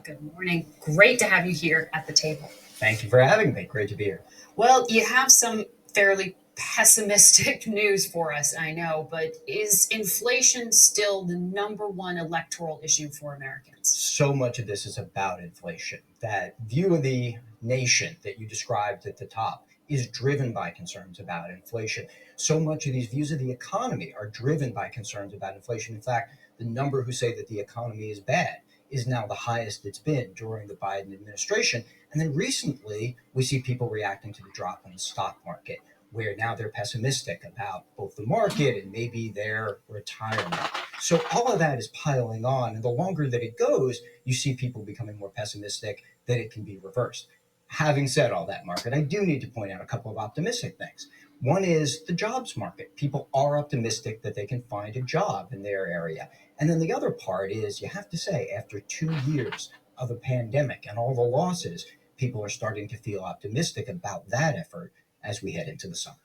Good morning. Great to have you here at the table. Thank you for having me. Great to be here. Well, you have some fairly pessimistic news for us, I know, but is inflation still the number one electoral issue for Americans? So much of this is about inflation. That view of the nation that you described at the top is driven by concerns about inflation. So much of these views of the economy are driven by concerns about inflation. In fact, the number who say that the economy is bad is now the highest it's been during the Biden administration. And then recently, we see people reacting to the drop in the stock market, where now they're pessimistic about both the market and maybe their retirement. So all of that is piling on. And the longer that it goes, you see people becoming more pessimistic that it can be reversed. Having said all that, Margaret, I do need to point out a couple of optimistic things. One is the jobs market. People are optimistic that they can find a job in their area. And then the other part is you have to say, after 2 years of a pandemic and all the losses, people are starting to feel optimistic about that effort as we head into the summer.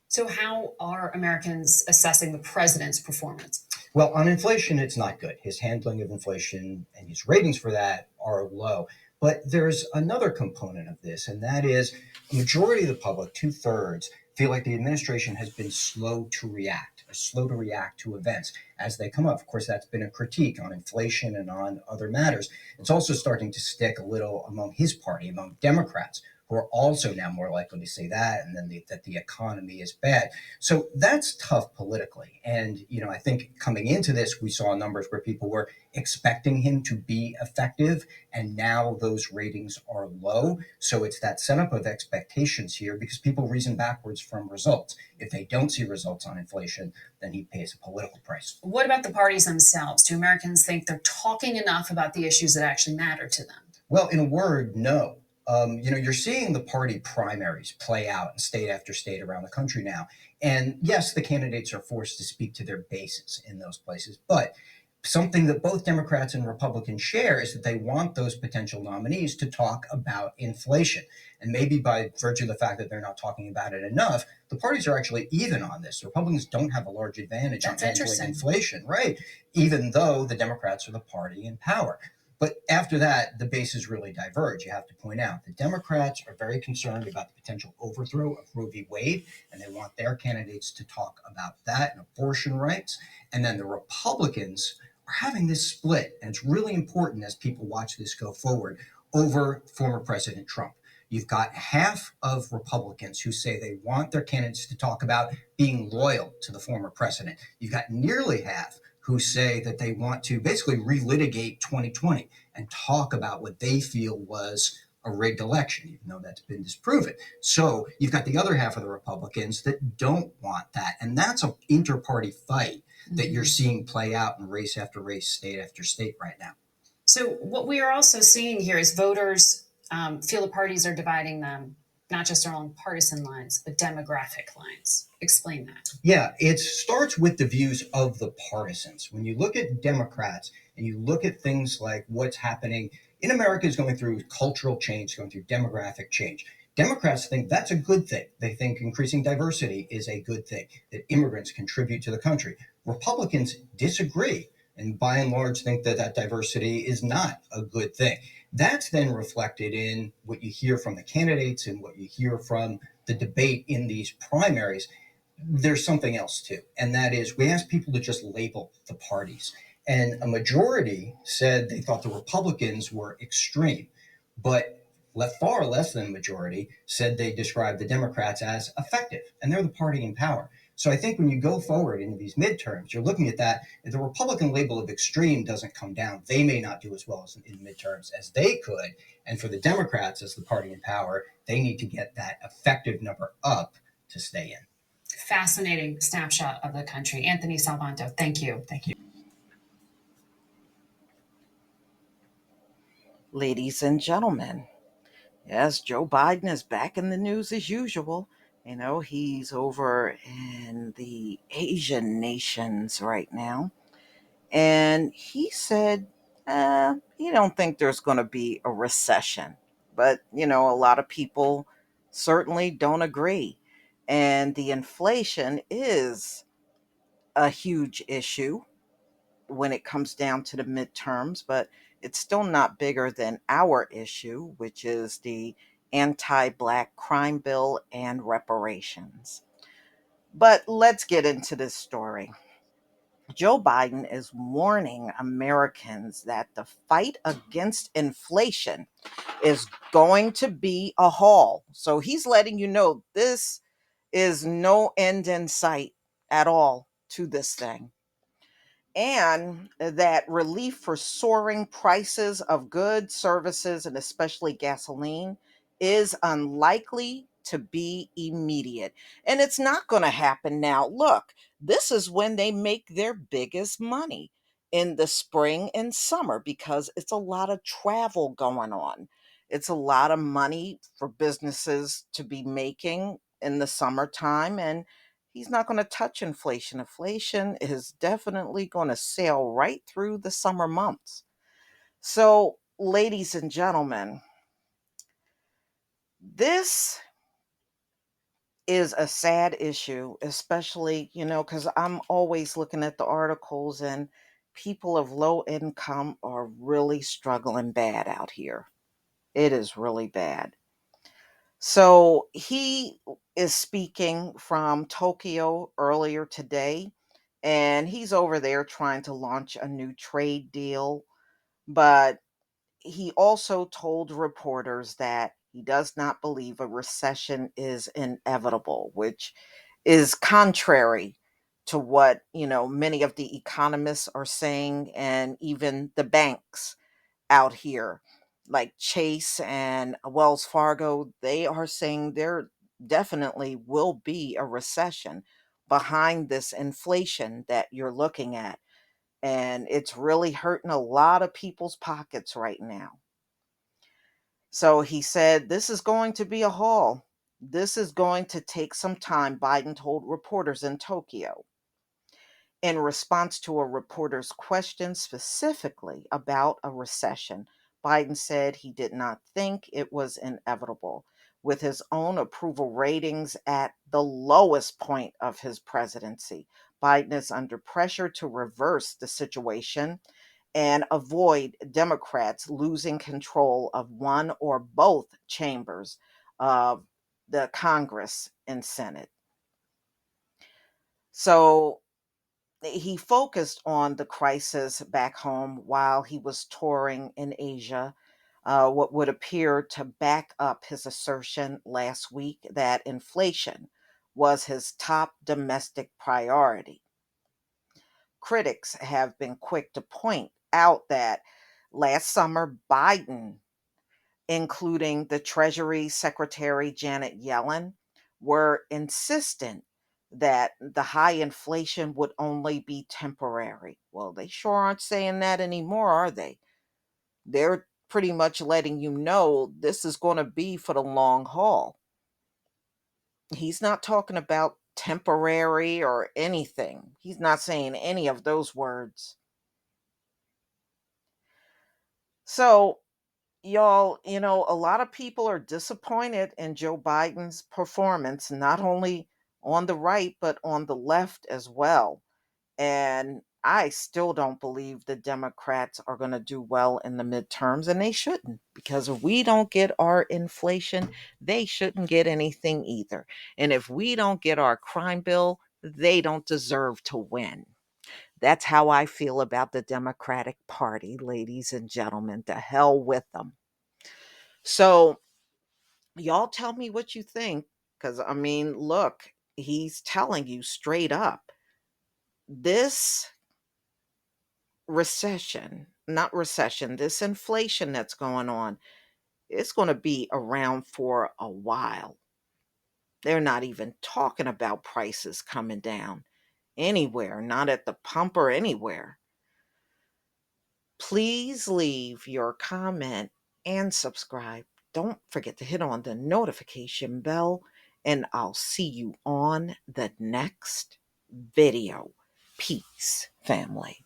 So, how are Americans assessing the president's performance? Well, on inflation, it's not good. His handling of inflation and his ratings for that are low. But there's another component of this, and that is a majority of the public, two-thirds, feel like the administration has been slow to react, or slow to react to events as they come up. Of course, that's been a critique on inflation and on other matters. It's also starting to stick a little among his party, among Democrats, who are also now more likely to say that, and then that the economy is bad. So that's tough politically. And, I think coming into this, we saw numbers where people were expecting him to be effective, and now those ratings are low. So it's that setup of expectations here because people reason backwards from results. If they don't see results on inflation, then he pays a political price. What about the parties themselves? Do Americans think they're talking enough about the issues that actually matter to them? Well, in a word, no. You're seeing the party primaries play out in state after state around the country now. And yes, the candidates are forced to speak to their bases in those places. But something that both Democrats and Republicans share is that they want those potential nominees to talk about inflation. And maybe by virtue of the fact that they're not talking about it enough, the parties are actually even on this. Republicans don't have a large advantage on handling inflation, right? Even though the Democrats are the party in power. But after that, the bases really diverge. You have to point out the Democrats are very concerned about the potential overthrow of Roe v. Wade, and they want their candidates to talk about that and abortion rights. And then the Republicans are having this split, and it's really important as people watch this go forward, over former President Trump. You've got half of Republicans who say they want their candidates to talk about being loyal to the former president. You've got nearly half who say that they want to basically relitigate 2020 and talk about what they feel was a rigged election, even though that's been disproven. So you've got the other half of the Republicans that don't want that. And that's an inter-party fight that you're seeing play out in race after race, state after state right now. So, what we are also seeing here is voters feel the parties are dividing them, not just along partisan lines, but demographic lines. Explain that. Yeah, it starts with the views of the partisans. When you look at Democrats and you look at things like what's happening in America is going through cultural change, going through demographic change. Democrats think that's a good thing. They think increasing diversity is a good thing, that immigrants contribute to the country. Republicans disagree and by and large think that that diversity is not a good thing. That's then reflected in what you hear from the candidates and what you hear from the debate in these primaries. There's something else too, and that is we asked people to just label the parties. And a majority said they thought the Republicans were extreme, but far less than a majority said they described the Democrats as effective, and they're the party in power. So I think when you go forward into these midterms, you're looking at that. If the Republican label of extreme doesn't come down, they may not do as well as in midterms as they could. And for the Democrats as the party in power, they need to get that effective number up to stay in. Fascinating snapshot of the country. Anthony Salvanto, thank you. Thank you. Ladies and gentlemen, yes, Joe Biden is back in the news as usual. He's over in the Asian nations right now. And he said he don't think there's going to be a recession. But, a lot of people certainly don't agree. And the inflation is a huge issue when it comes down to the midterms, but it's still not bigger than our issue, which is the anti-Black crime bill and reparations. But let's get into this story. Joe Biden is warning Americans that the fight against inflation is going to be a haul. So he's letting you know this is no end in sight at all to this thing, and that relief for soaring prices of goods, services, and especially gasoline is unlikely to be immediate. And it's not going to happen now. Look, this is when they make their biggest money, in the spring and summer, because it's a lot of travel going on. It's a lot of money for businesses to be making in the summertime, and he's not going to touch inflation. Inflation is definitely going to sail right through the summer months. So, ladies and gentlemen, this is a sad issue, especially, because I'm always looking at the articles, and people of low income are really struggling bad out here. It is really bad. So he is speaking from Tokyo earlier today, and he's over there trying to launch a new trade deal. But he also told reporters that he does not believe a recession is inevitable, which is contrary to what, many of the economists are saying, and even the banks out here, like Chase and Wells Fargo, they are saying there definitely will be a recession behind this inflation that you're looking at. And it's really hurting a lot of people's pockets right now. So he said, this is going to be a haul. This is going to take some time, Biden told reporters in Tokyo. In response to a reporter's question specifically about a recession, Biden said he did not think it was inevitable. With his own approval ratings at the lowest point of his presidency, Biden is under pressure to reverse the situation and avoid Democrats losing control of one or both chambers of the Congress and Senate. So he focused on the crisis back home while he was touring in Asia, what would appear to back up his assertion last week that inflation was his top domestic priority. Critics have been quick to point out that last summer, Biden, including the Treasury Secretary Janet Yellen, were insistent that the high inflation would only be temporary. Well, they sure aren't saying that anymore, are they? They're pretty much letting you know this is going to be for the long haul. He's not talking about temporary or anything. He's not saying any of those words. So, y'all, a lot of people are disappointed in Joe Biden's performance, not only on the right, but on the left as well. And I still don't believe the Democrats are going to do well in the midterms, and they shouldn't, because if we don't get our inflation, they shouldn't get anything either. And if we don't get our crime bill, they don't deserve to win. That's how I feel about the Democratic Party, ladies and gentlemen. To hell with them. So, y'all tell me what you think. Because, I mean, look, he's telling you straight up this this inflation that's going on, it's going to be around for a while. They're not even talking about prices coming down anywhere, not at the pump or anywhere. Please leave your comment and subscribe. Don't forget to hit on the notification bell, and I'll see you on the next video. Peace, family.